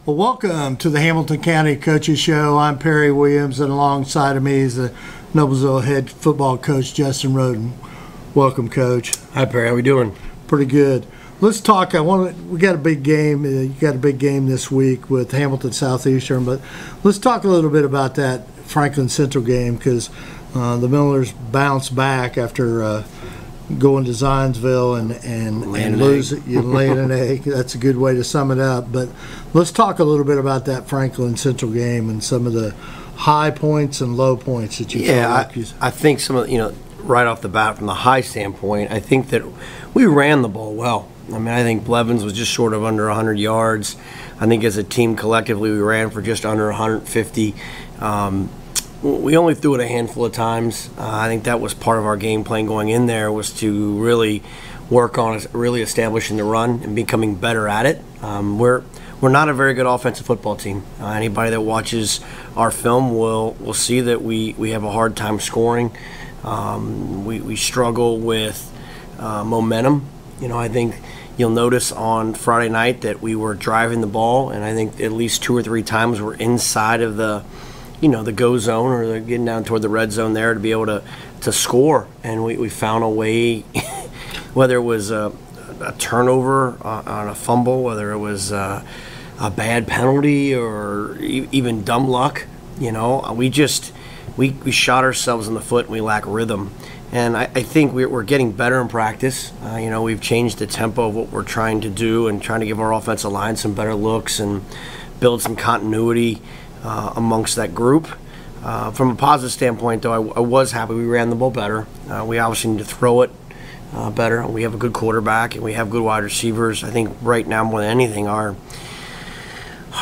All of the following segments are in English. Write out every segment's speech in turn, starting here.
Well, welcome to the Hamilton County Coaches Show. I'm Perry Williams, and alongside of me is the Noblesville head football coach, Justin Roden. Welcome, Coach. Hi, Perry. How we doing? Pretty good. Let's talk. We got a big game. You got a big game this week with Hamilton Southeastern, but let's talk a little bit about that Franklin Central game because the Millers bounced back after going to Zionsville and lose it. You laying an egg. That's a good way to sum it up. But let's talk a little bit about that Franklin Central game and some of the high points and low points that you felt like. I think some of right off the bat from the high standpoint, I think that we ran the ball well. I mean, I think Blevins was just short of under 100 yards. I think as a team collectively we ran for just under 150. We only threw it a handful of times. I think that was part of our game plan going in there, was to really work on really establishing the run and becoming better at it. We're not a very good offensive football team. Anybody that watches our film will see that we have a hard time scoring. We struggle with momentum. I think you'll notice on Friday night that we were driving the ball, and I think at least 2 or 3 times we're inside of the go zone or getting down toward the red zone there to be able to score. And we found a way, whether it was a turnover on a fumble, whether it was a bad penalty or even dumb luck, we shot ourselves in the foot and we lack rhythm. And I think we're getting better in practice. We've changed the tempo of what we're trying to do and trying to give our offensive line some better looks and build some continuity amongst that group. From a positive standpoint, though, I was happy we ran the ball better. We obviously need to throw it better. We have a good quarterback and we have good wide receivers. I think right now more than anything, our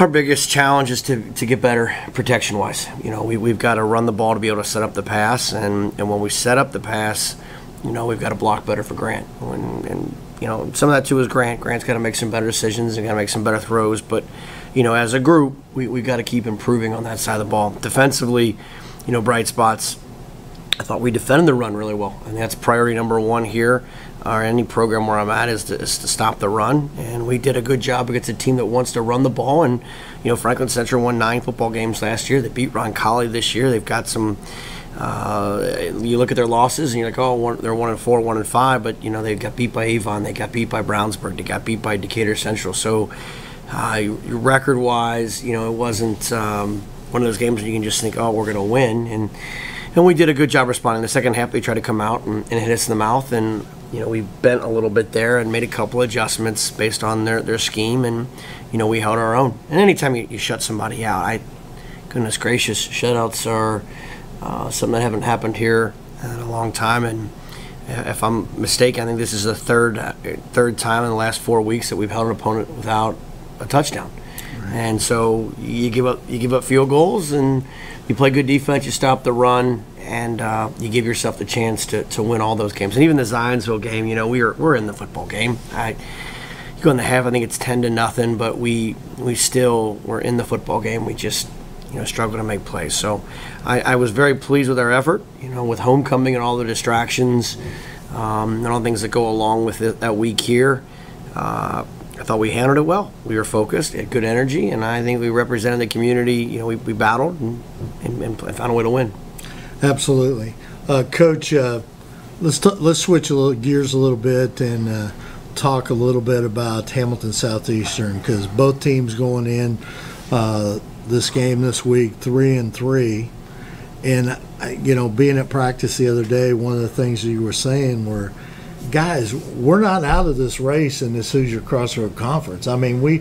biggest challenge is to get better protection-wise. We've got to run the ball to be able to set up the pass, and when we set up the pass, we've got to block better for Grant. And some of that too is Grant. Grant's got to make some better decisions and got to make some better throws. But as a group, we've got to keep improving on that side of the ball. Defensively, bright spots. I thought we defended the run really well, and that's priority number 1 here, or any program where I'm at, is to stop the run. And we did a good job against a team that wants to run the ball. And Franklin Central won 9 football games last year. They beat Roncalli this year. They've got some. You look at their losses and you're like, oh, they're 1-4, 1-5, but they got beat by Avon, they got beat by Brownsburg, they got beat by Decatur Central. So record-wise, it wasn't one of those games where you can just think, oh, we're going to win. And we did a good job responding. The second half, they tried to come out and hit us in the mouth, and we bent a little bit there and made a couple adjustments based on their scheme, and we held our own. And anytime you shut somebody out, goodness gracious, shutouts are something that haven't happened here in a long time. And if I'm mistaken, I think this is the third time in the last 4 weeks that we've held an opponent without a touchdown. Right. And so you give up field goals, and you play good defense, you stop the run, and you give yourself the chance to win all those games. And even the Zionsville game, we're in the football game. You go in the half, I think it's 10-0, but we still were in the football game. We just struggle to make plays. So I was very pleased with our effort, with homecoming and all the distractions and all the things that go along with that week here. I thought we handled it well. We were focused, had good energy, and I think we represented the community. We battled and found a way to win. Absolutely. Coach, let's switch gears a little bit and talk a little bit about Hamilton Southeastern, because both teams going in this game this week 3-3, and being at practice the other day, one of the things you were saying were, guys, we're not out of this race in this Hoosier Crossroad Conference. I mean, we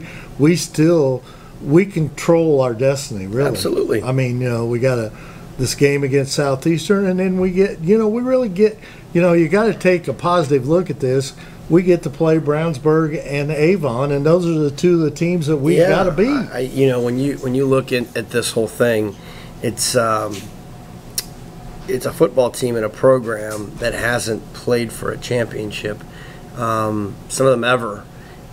control our destiny, really. Absolutely. I mean, we got this game against Southeastern, and then we get, we really get, you got to take a positive look at this. We get to play Brownsburg and Avon, and those are the 2 of the teams that we've got to beat. When you look at this whole thing, it's a football team and a program that hasn't played for a championship, some of them ever.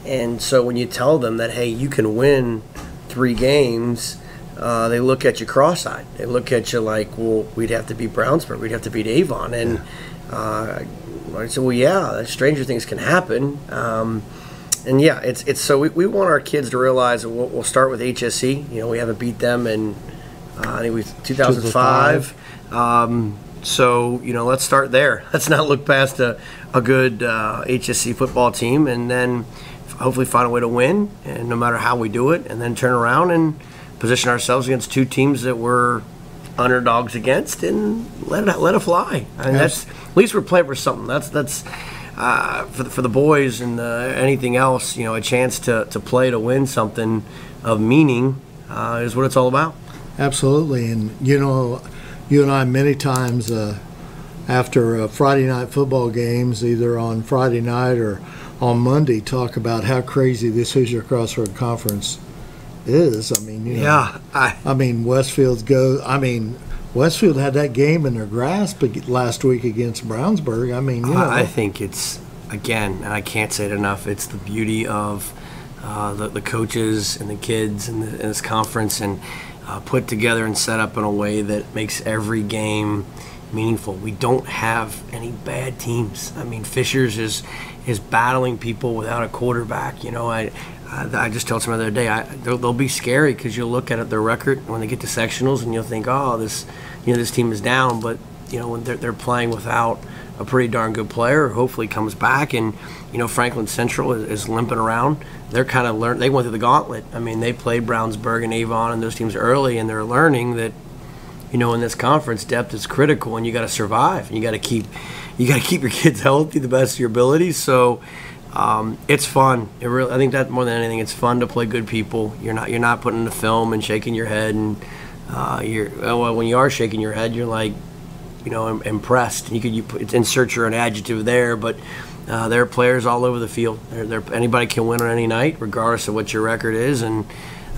And so when you tell them that, hey, you can win 3 games, they look at you cross-eyed. They look at you like, well, we'd have to beat Brownsburg, we'd have to beat Avon. And I said, well, yeah, stranger things can happen. and yeah, it's so we want our kids to realize that we'll start with HSE. You know, we haven't beat them in I think it was 2005. So, you know, let's start there. Let's not look past a good HSC football team, and then hopefully find a way to win, and no matter how we do it, and then turn around and position ourselves against two teams that we're underdogs against, and let it fly. I mean, that's at least we're playing for something. That's for the boys and anything else. You know, a chance to play to win something of meaning is what it's all about. Absolutely, and you know, you and I many times after Friday night football games, either on Friday night or on Monday, talk about how crazy this Hoosier Crossroad Conference is. I mean, you know, yeah, I mean, Westfield had that game in their grasp last week against Brownsburg. I mean, you know, I think it's, again, and I can't say it enough, it's the beauty of the coaches and the kids in this conference, and put together and set up in a way that makes every game meaningful. We don't have any bad teams. I mean, Fishers is battling people without a quarterback. You know, I just told someone the other day, they'll be scary because you'll look at their record when they get to sectionals and you'll think, oh, this team is down. But you know, when they're playing without a pretty darn good player, who hopefully comes back, and you know, Franklin Central is limping around. They're kind of they went through the gauntlet. I mean, they played Brownsburg and Avon and those teams early, and they're learning that, you know, in this conference, depth is critical, and you got to survive. And you got to keep your kids healthy the best of your abilities. So it's fun. I think that more than anything, it's fun to play good people. You're not putting the film and shaking your head, and when you are shaking your head, you're like, you know, impressed. You could insert your own adjective there, but there are players all over the field. Anybody can win on any night, regardless of what your record is, and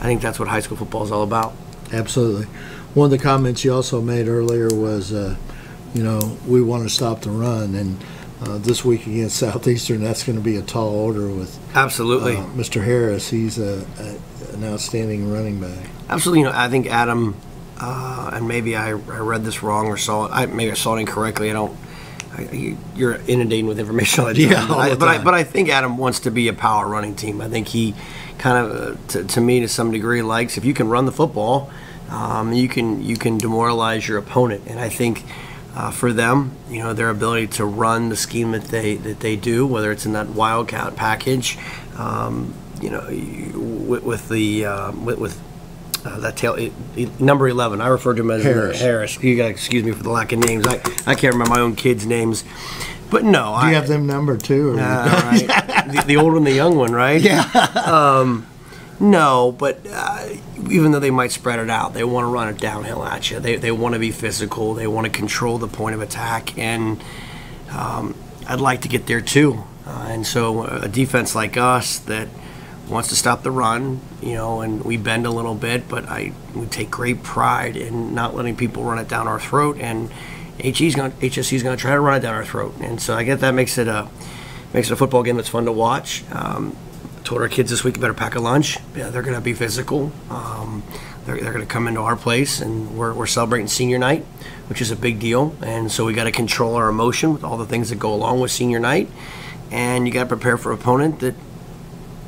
I think that's what high school football is all about. Absolutely. One of the comments you also made earlier was, you know, we want to stop the run, and this week against Southeastern, that's going to be a tall order with absolutely Mr. Harris. He's an outstanding running back. Absolutely. You know, I think Adam, and maybe I read this wrong or saw it. Maybe I saw it incorrectly. You're inundating with information all the time. Yeah, but I think Adam wants to be a power running team. I think he kind of, to me, to some degree, likes if you can run the football, you can demoralize your opponent. And I think for them, you know, their ability to run the scheme that they do, whether it's in that Wildcat package, you know, with that tail, number 11. I refer to him as Harris. You gotta excuse me for the lack of names. I can't remember my own kids' names. But no. Do you have them numbered too? Or right. the old one, the young one, right? Yeah. No, but even though they might spread it out, they want to run it downhill at you. They want to be physical. They want to control the point of attack, and I'd like to get there too. And so a defense like us that wants to stop the run, you know, and we bend a little bit, but we take great pride in not letting people run it down our throat, and HSC is going to try to run it down our throat. And so I guess that makes it a football game that's fun to watch. Told our kids this week, you better pack a lunch. Yeah, they're going to be physical. They're going to come into our place, and we're celebrating senior night, which is a big deal. And so we got to control our emotion with all the things that go along with senior night, and you got to prepare for an opponent that,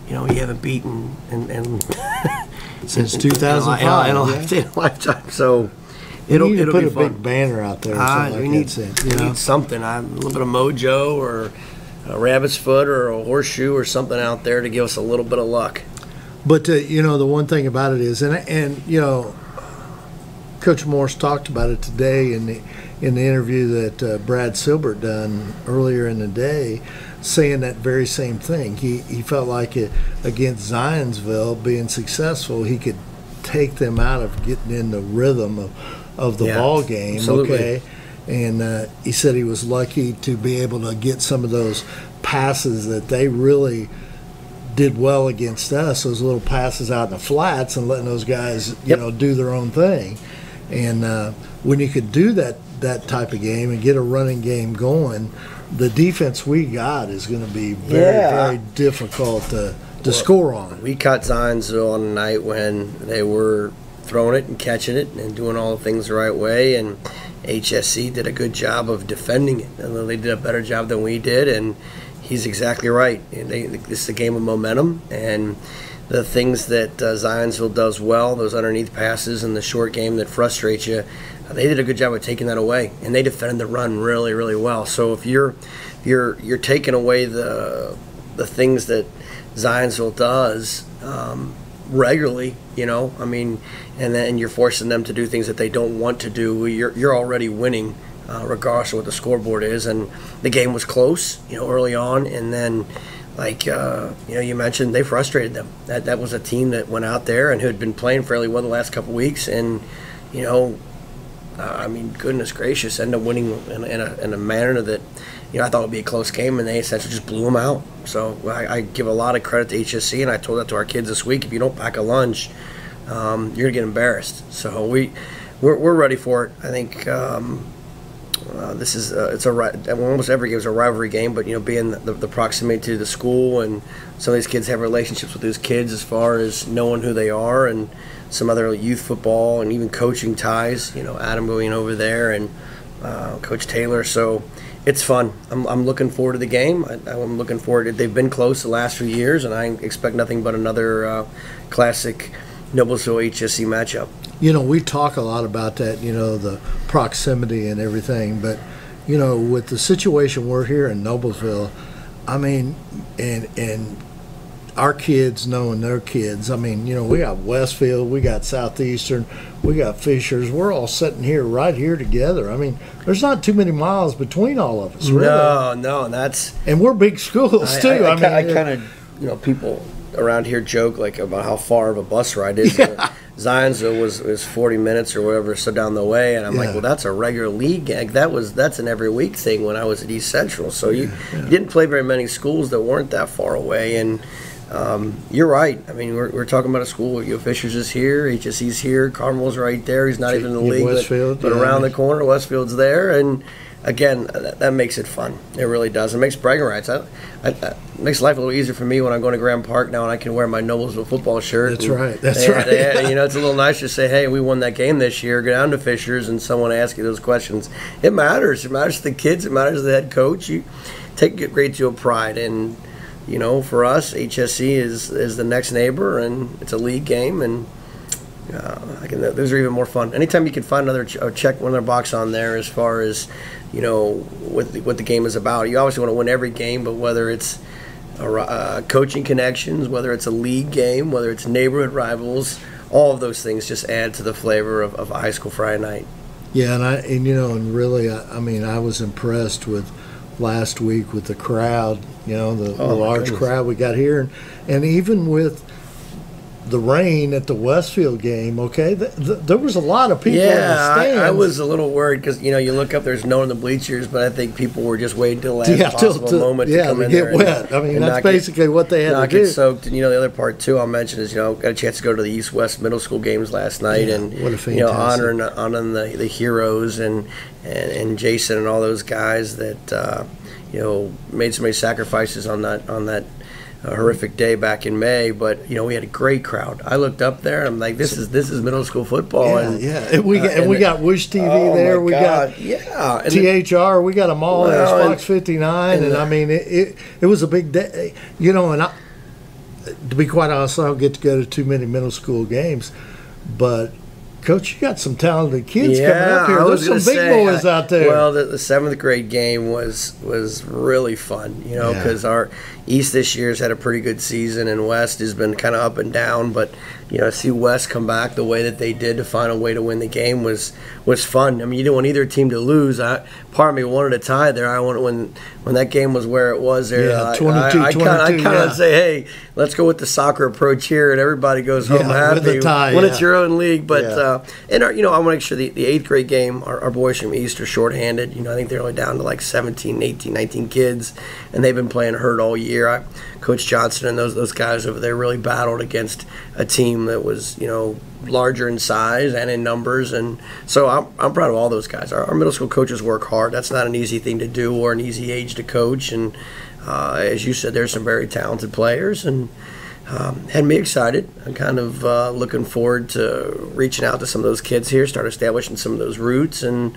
you know, you haven't beaten and since 2005 in a lifetime. So it'll put be a fun. Big banner out there. We need something. A little bit of mojo, or a rabbit's foot, or a horseshoe, or something out there to give us a little bit of luck. But you know, the one thing about it is, and you know, Coach Morse talked about it today in the interview that Brad Silbert done earlier in the day, saying that very same thing. He felt like against Zionsville, being successful, he could take them out of getting in the rhythm of the ball game. Absolutely. Okay, and he said he was lucky to be able to get some of those passes that they really did well against us. Those little passes out in the flats and letting those guys, you know, do their own thing. And when you could do that type of game and get a running game going, the defense we got is going to be very difficult to score on. We caught Zionsville on a night when they were throwing it and catching it and doing all the things the right way, and HSC did a good job of defending it. Although they did a better job than we did, and He's exactly right. And this is a game of momentum, and the things that Zionsville does well, those underneath passes and the short game that frustrates you, they did a good job of taking that away, and they defended the run really, really well. So if you're taking away the things that Zionsville does regularly, and then you're forcing them to do things that they don't want to do, you're already winning, regardless of what the scoreboard is. And the game was close, early on, and then you mentioned they frustrated them. That was a team that went out there and who had been playing fairly well the last couple of weeks, and goodness gracious, ended up winning in a manner that I thought would be a close game, and they essentially just blew them out. So I give a lot of credit to HSC, and I told that to our kids this week. If you don't pack a lunch, you're gonna get embarrassed. So we're ready for it. I think this is almost every game is a rivalry game, but being the proximity to the school, and some of these kids have relationships with those kids as far as knowing who they are, and some other youth football and even coaching ties. Adam going over there, and Coach Taylor. So it's fun. I'm looking forward to the game. I'm looking forward. They've been close the last few years, and I expect nothing but another classic Noblesville HSC matchup. We talk a lot about that, the proximity and everything, but, with the situation we're here in Noblesville, and our kids knowing their kids, we got Westfield, we got Southeastern, we got Fishers. We're all sitting here right here together. There's not too many miles between all of us, really. No, and we're big schools, too. I kind of, people around here joke about how far of a bus ride is. Zionsville was 40 minutes or whatever, so down the way, and I'm like, well, that's a regular league gag. That's an every week thing when I was at East Central. So you didn't play very many schools that weren't that far away, and you're right. We're talking about a school. Fishers is here, HSC's here, Carmel's right there. He's not even in the league, Westfield, but around the corner, Westfield's there, and again, that makes it fun. It really does. It makes bragging rights. It makes life a little easier for me when I'm going to Grand Park now, and I can wear my Noblesville football shirt. That's right. That's right. It's a little nice to say, hey, we won that game this year. Go down to Fishers, and someone asks you those questions. It matters. It matters to the kids. It matters to the head coach. You take a great deal of pride. And, for us, HSC is the next neighbor, and it's a league game, and those are even more fun. Anytime you can find check one other box on there as far as what the game is about. You obviously want to win every game, but whether it's coaching connections, whether it's a league game, whether it's neighborhood rivals, all of those things just add to the flavor of a high school Friday night. Yeah, and really, I was impressed with last week with the crowd. The large crowd we got here, and even with the rain at the Westfield game, okay, there was a lot of people in the stands. I was a little worried because, you look up, there's no one in the bleachers, but I think people were just waiting till the last possible moment to come in there. Wet. That's basically what they had to do. Not get soaked. And, the other part, too, I'll mention is, got a chance to go to the East-West middle school games last night, and, what a fantastic. honoring the heroes and Jason and all those guys that, made so many sacrifices on that horrific day back in May, but we had a great crowd. I looked up there and I'm like, this is middle school football. And we got Wish TV there. We got THR. We got them all there. Fox 59, and it was a big day. And to be quite honest, I don't get to go to too many middle school games, but Coach, you got some talented kids coming up here. There's some big boys out there. Well, the 7th grade game was really fun, because our East this year has had a pretty good season, and West has been kind of up and down. But to see West come back the way that they did to find a way to win the game was fun. You didn't want either team to lose. Part of me wanted a tie there. I wanted when that game was where it was there. 22-22. I kind of say, hey, let's go with the soccer approach here, and everybody goes home happy with a tie, when it's your own league. But I want to make sure the 8th grade game, our boys from East are shorthanded. I think they're only down to like 17, 18, 19 kids, and they've been playing hurt all year. Coach Johnson and those guys over there really battled against a team that was larger in size and in numbers, and so I'm proud of all those guys. Our middle school coaches work hard. That's not an easy thing to do or an easy age to coach, and as you said, there's some very talented players, and had me excited. I'm kind of looking forward to reaching out to some of those kids here, start establishing some of those roots, and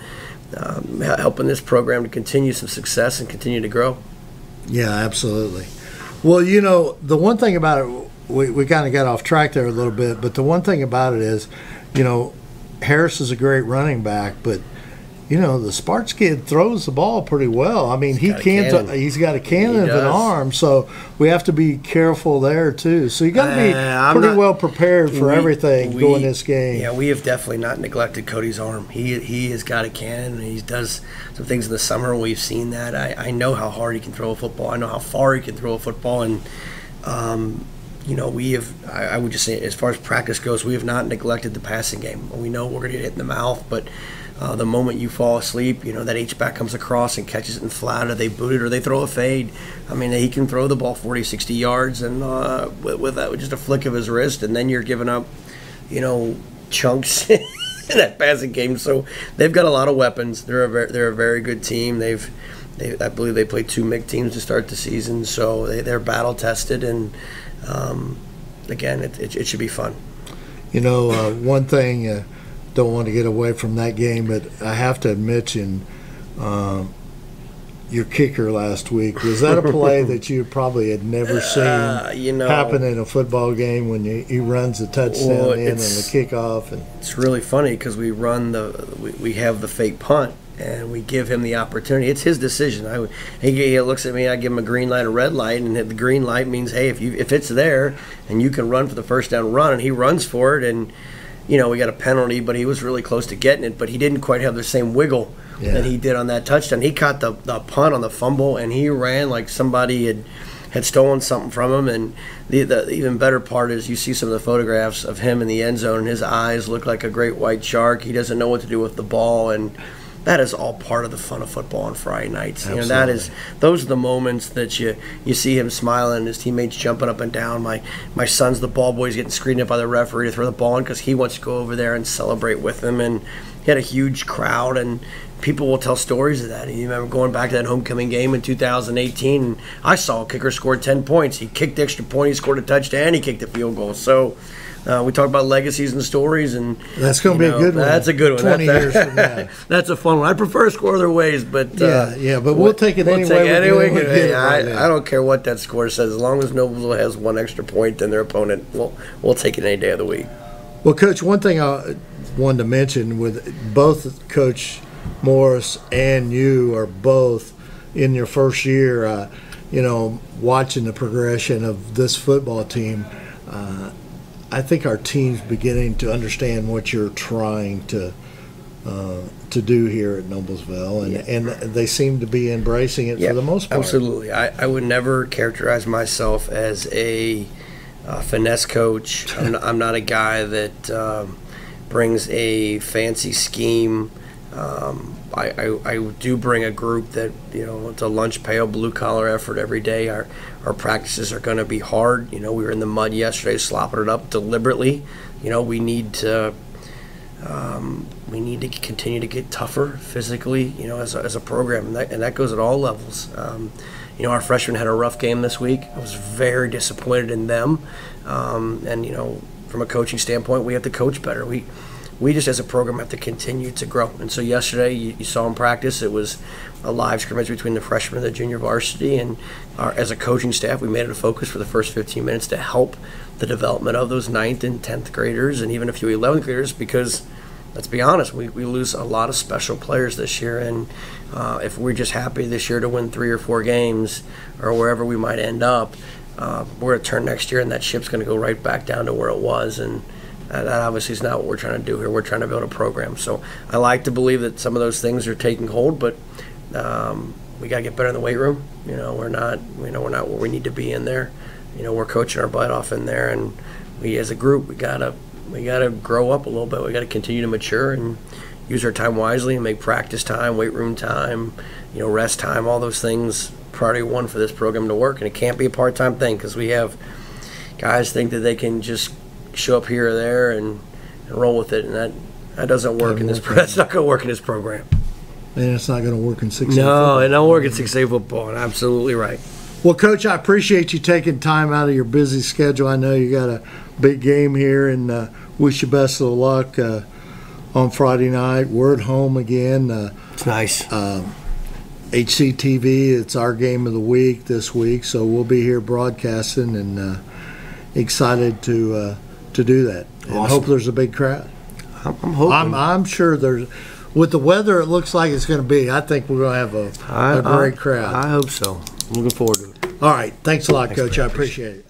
helping this program to continue some success and continue to grow. Yeah, absolutely. Well, the one thing about it, we kind of got off track there a little bit, but the one thing about it is, Harris is a great running back, but the Sparks kid throws the ball pretty well. I mean, he's got a cannon of an arm, so we have to be careful there too. So you got to be pretty well prepared for everything going this game. Yeah, we have definitely not neglected Cody's arm. He has got a cannon, and he does some things in the summer. We've seen that. I know how hard he can throw a football. I know how far he can throw a football, and we have. I would just say, as far as practice goes, we have not neglected the passing game. We know we're going to get hit in the mouth, but the moment you fall asleep, that H-back comes across and catches it in flat, or they boot it, or they throw a fade. I mean, he can throw the ball 40, 60 yards, and with just a flick of his wrist, and then you're giving up, chunks in that passing game. So they've got a lot of weapons. They're a very good team. I believe they played 2 MIG teams to start the season, so they're battle tested, and again, it should be fun. One thing. Don't want to get away from that game, but I have to mention your kicker last week. Was that a play that you probably had never seen happen in a football game when he runs the touchdown and the kickoff? And it's really funny because we have the fake punt, and we give him the opportunity. It's his decision. He looks at me, I give him a green light, a red light, and the green light means, hey, if it's there and you can run for the first down run, and he runs for it, and we got a penalty, but he was really close to getting it, but he didn't quite have the same wiggle that he did on that touchdown. He caught the punt on the fumble, and he ran like somebody had stolen something from him. And the even better part is you see some of the photographs of him in the end zone, and his eyes look like a great white shark. He doesn't know what to do with the ball, and that is all part of the fun of football on Friday nights. Absolutely. Those are the moments that you see him smiling and his teammates jumping up and down. My son's the ball boy. He's getting screened up by the referee to throw the ball in because he wants to go over there and celebrate with him. And he had a huge crowd, and people will tell stories of that. You remember going back to that homecoming game in 2018, and I saw a kicker score 10 points. He kicked the extra point, he scored a touchdown, and he kicked a field goal. So we talk about legacies and stories, and that's going to be a good one. That's a good one. 20 years from now. That's a fun one. I prefer to score other ways, but but we'll take it anyway. I don't care what that score says, as long as Noblesville has one extra point than their opponent. We'll take it any day of the week. Well, Coach, one thing I wanted to mention with both Coach Morris and you are both in your first year, watching the progression of this football team. I think our team's beginning to understand what you're trying to do here at Noblesville, and they seem to be embracing it for the most part. Absolutely. I would never characterize myself as a finesse coach. I'm not a guy that brings a fancy scheme. I do bring a group that, it's a lunch pail, blue-collar effort every day. Our practices are going to be hard. We were in the mud yesterday, slopping it up deliberately. We need to continue to get tougher physically, as a program, and that goes at all levels. Our freshmen had a rough game this week. I was very disappointed in them, and from a coaching standpoint, we have to coach better. We just as a program have to continue to grow. And so yesterday, you saw in practice, it was a live scrimmage between the freshmen and the junior varsity. And as a coaching staff, we made it a focus for the first 15 minutes to help the development of those 9th and 10th graders and even a few 11th graders, because let's be honest, we lose a lot of special players this year. And if we're just happy this year to win 3 or 4 games or wherever we might end up, we're going to turn next year and that ship's going to go right back down to where it was. And that obviously is not what we're trying to do here. We're trying to build a program. So I like to believe that some of those things are taking hold, but we got to get better in the weight room. We're not where we need to be in there. We're coaching our butt off in there, and we as a group we gotta grow up a little bit. We got to continue to mature and use our time wisely and make practice time, weight room time, rest time, all those things priority one for this program to work. And it can't be a part-time thing, because we have guys think that they can just show up here or there and roll with it, and that doesn't work in this. That's not going to work in this program. And it's not going to work in 6A football. No, it don't work in 6A football. Absolutely right. Well, Coach, I appreciate you taking time out of your busy schedule. I know you got a big game here, and wish you best of luck on Friday night. We're at home again. It's nice. HCTV. It's our game of the week this week, so we'll be here broadcasting and excited to do that. And Awesome. hope there's a big crowd. I'm hoping. I'm sure there's. With the weather, it looks like it's going to be. I think we're going to have a great crowd. I hope so. I'm looking forward to it. All right. Thanks a lot, Thanks, Coach. Brad. I appreciate it.